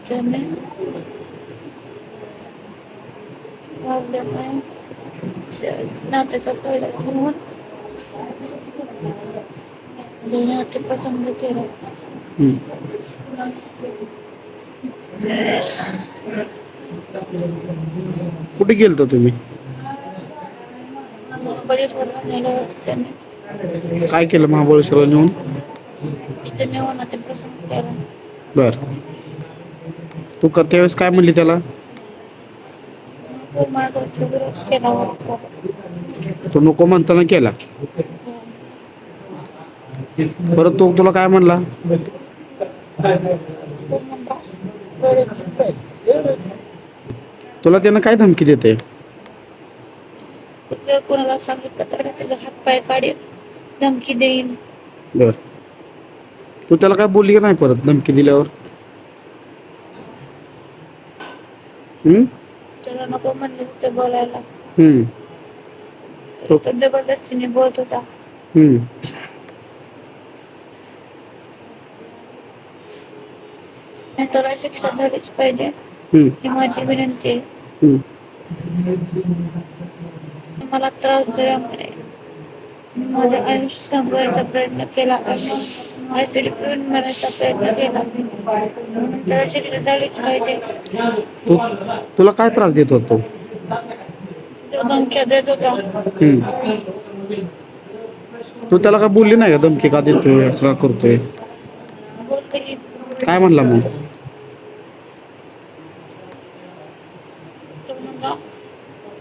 त्याने वागल्यामुळे नात्याचा पहिला म्हणून दुनियाची पसंत केला. हम्म. कुठे गेलता तुम्ही? महाबळेश्वरला नेलं होतं त्याने. काय केलं महाबळेश्वरला नेऊन? इथे नेऊन ते प्रसंग केला. बर. तू का त्यावेळेस काय म्हणली त्याला? तो माझा विरोध केला होता. तो नको म्हणताना केला. परत तो तुला काय म्हणला? तो म्हणला गरज तुला त्यानं काय धमकी देते? जर कोणाला सांगितलं तर तुझा हात पाय काढेल, धमकी देईन. बर. तू त्याला काय बोलली का नाही परत धमकी दिल्यावर? त्याला नको म्हणले होते बोलायला. तो तो जबरदस्तीने बोलत होता. त्याला शिक्षा झालीच पाहिजे ही माझी विनंती आहे. मला त्रास दिल्यामुळे माझं आयुष्य संपवायचा प्रयत्न केला आणि ऍसिड पिऊन मरायचा प्रयत्न केला. म्हणून त्याला शिक्षा झालीच पाहिजे. तुला काय त्रास देत होता तो? तो धमक्या देत होता. तू त्याला काय बोलली नाही का धमकी का देतोय असं का करतोय? बोलते काय म्हणला मग? तो म्हणला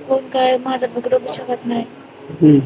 कोण काय माझं बिघडवू शकत नाही.